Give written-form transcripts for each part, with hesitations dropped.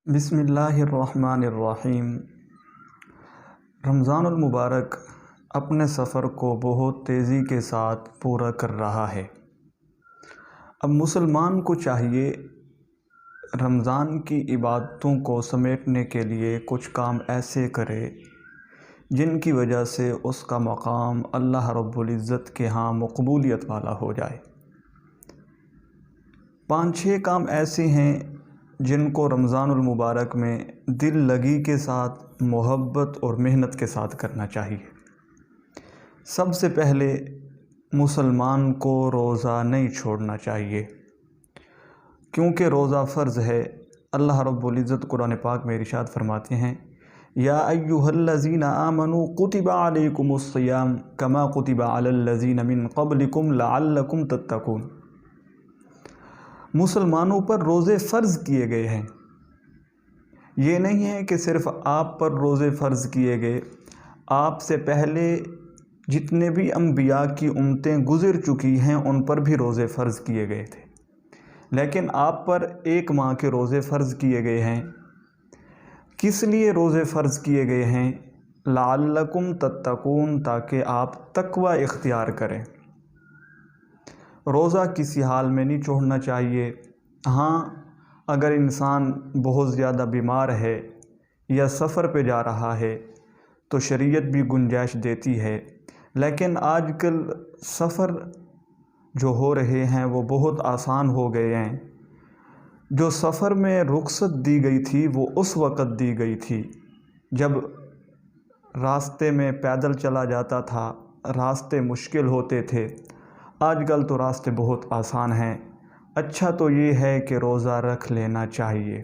بسم اللہ الرحمن الرحیم۔ رمضان المبارک اپنے سفر کو بہت تیزی کے ساتھ پورا کر رہا ہے۔ اب مسلمان کو چاہیے رمضان کی عبادتوں کو سمیٹنے کے لیے کچھ کام ایسے کرے جن کی وجہ سے اس کا مقام اللہ رب العزت کے ہاں مقبولیت والا ہو جائے۔ 5-6 کام ایسے ہیں جن کو رمضان المبارک میں دل لگی کے ساتھ، محبت اور محنت کے ساتھ کرنا چاہیے۔ سب سے پہلے مسلمان کو روزہ نہیں چھوڑنا چاہیے، کیونکہ روزہ فرض ہے۔ اللہ رب العزت قرآن پاک میں ارشاد فرماتے ہیں، یا ایھا الذین آمنوا کتب علیکم الصیام کما کتب علی الذین من قبلکم لعلکم تتقون۔ مسلمانوں پر روزے فرض کیے گئے ہیں۔ یہ نہیں ہے کہ صرف آپ پر روزے فرض کیے گئے، آپ سے پہلے جتنے بھی انبیاء کی امتیں گزر چکی ہیں ان پر بھی روزے فرض کیے گئے تھے، لیکن آپ پر 1 ماہ کے روزے فرض کیے گئے ہیں۔ کس لیے روزے فرض کیے گئے ہیں؟ لعلکم تتقون، تاکہ آپ تقوی اختیار کریں۔ روزہ کسی حال میں نہیں چھوڑنا چاہیے۔ ہاں، اگر انسان بہت زیادہ بیمار ہے یا سفر پہ جا رہا ہے تو شریعت بھی گنجائش دیتی ہے، لیکن آج کل سفر جو ہو رہے ہیں وہ بہت آسان ہو گئے ہیں۔ جو سفر میں رخصت دی گئی تھی وہ اس وقت دی گئی تھی جب راستے میں پیدل چلا جاتا تھا، راستے مشکل ہوتے تھے۔ آج کل تو راستے بہت آسان ہیں۔ اچھا تو یہ ہے کہ روزہ رکھ لینا چاہیے،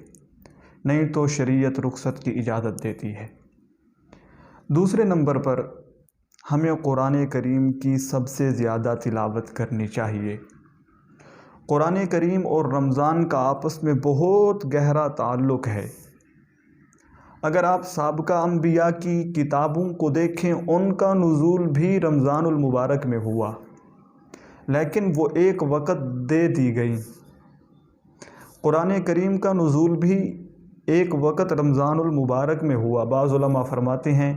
نہیں تو شریعت رخصت کی اجازت دیتی ہے۔ دوسرے نمبر پر ہمیں قرآن کریم کی سب سے زیادہ تلاوت کرنی چاہیے۔ قرآن کریم اور رمضان کا آپس میں بہت گہرا تعلق ہے۔ اگر آپ سابقہ انبیاء کی کتابوں کو دیکھیں، ان کا نزول بھی رمضان المبارک میں ہوا، لیکن وہ ایک وقت دے دی گئی۔ قرآن کریم کا نزول بھی ایک وقت رمضان المبارک میں ہوا۔ بعض علماء فرماتے ہیں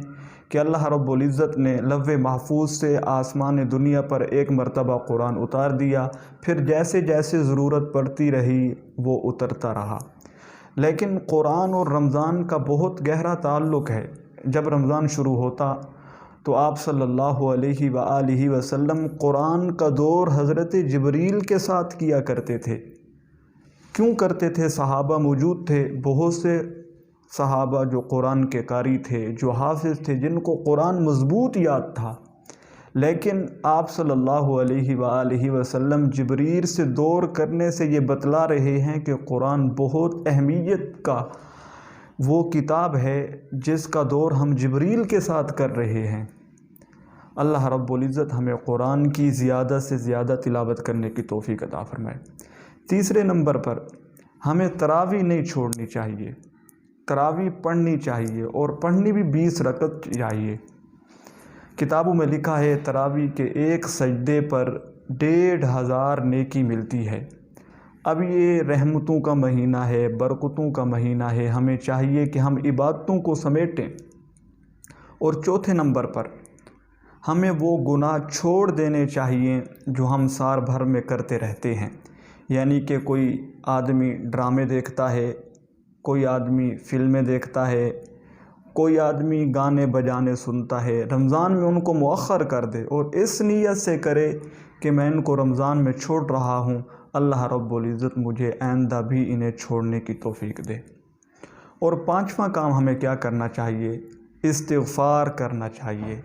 کہ اللہ رب العزت نے لوح محفوظ سے آسمان دنیا پر ایک مرتبہ قرآن اتار دیا، پھر جیسے جیسے ضرورت پڑتی رہی وہ اترتا رہا۔ لیکن قرآن اور رمضان کا بہت گہرا تعلق ہے۔ جب رمضان شروع ہوتا تو آپ صلی اللہ علیہ وآلہ وسلم قرآن کا دور حضرت جبریل کے ساتھ کیا کرتے تھے۔ کیوں کرتے تھے؟ صحابہ موجود تھے، بہت سے صحابہ جو قرآن کے قاری تھے، جو حافظ تھے، جن کو قرآن مضبوط یاد تھا، لیکن آپ صلی اللہ علیہ وآلہ وسلم جبریل سے دور کرنے سے یہ بتلا رہے ہیں کہ قرآن بہت اہمیت کا وہ کتاب ہے جس کا دور ہم جبریل کے ساتھ کر رہے ہیں۔ اللہ رب العزت ہمیں قرآن کی زیادہ سے زیادہ تلاوت کرنے کی توفیق عطا فرمائے۔ تیسرے نمبر پر ہمیں تراویح نہیں چھوڑنی چاہیے، تراویح پڑھنی چاہیے، اور پڑھنی بھی 20 رکعت چاہیے۔ کتابوں میں لکھا ہے تراویح کے ایک سجدے پر 1500 نیکی ملتی ہے۔ اب یہ رحمتوں کا مہینہ ہے، برکتوں کا مہینہ ہے، ہمیں چاہیے کہ ہم عبادتوں کو سمیٹیں۔ اور چوتھے نمبر پر ہمیں وہ گناہ چھوڑ دینے چاہیے جو ہم سال بھر میں کرتے رہتے ہیں۔ یعنی کہ کوئی آدمی ڈرامے دیکھتا ہے، کوئی آدمی فلمیں دیکھتا ہے، کوئی آدمی گانے بجانے سنتا ہے، رمضان میں ان کو مؤخر کر دے اور اس نیت سے کرے کہ میں ان کو رمضان میں چھوڑ رہا ہوں، اللہ رب العزت مجھے آئندہ بھی انہیں چھوڑنے کی توفیق دے۔ اور 5واں کام ہمیں کیا کرنا چاہیے؟ استغفار کرنا چاہیے،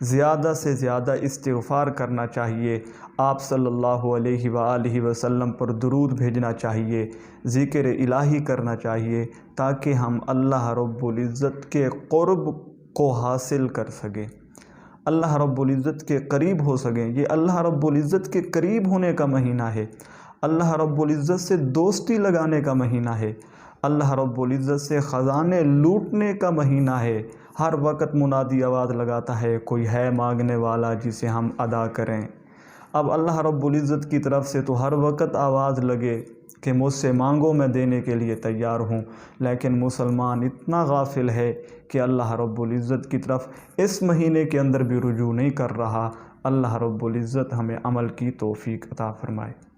زیادہ سے زیادہ استغفار کرنا چاہیے۔ آپ صلی اللہ علیہ وآلہ وسلم پر درود بھیجنا چاہیے، ذکر الہی کرنا چاہیے، تاکہ ہم اللہ رب العزت کے قرب کو حاصل کر سکیں، اللہ رب العزت کے قریب ہو سکیں۔ یہ اللہ رب العزت کے قریب ہونے کا مہینہ ہے، اللہ رب العزت سے دوستی لگانے کا مہینہ ہے، اللہ رب العزت سے خزانے لوٹنے کا مہینہ ہے۔ ہر وقت منادی آواز لگاتا ہے، کوئی ہے مانگنے والا جسے ہم ادا کریں۔ اب اللہ رب العزت کی طرف سے تو ہر وقت آواز لگے، کہ مجھ سے مانگو میں دینے کے لیے تیار ہوں، لیکن مسلمان اتنا غافل ہے کہ اللہ رب العزت کی طرف اس مہینے کے اندر بھی رجوع نہیں کر رہا۔ اللہ رب العزت ہمیں عمل کی توفیق عطا فرمائے۔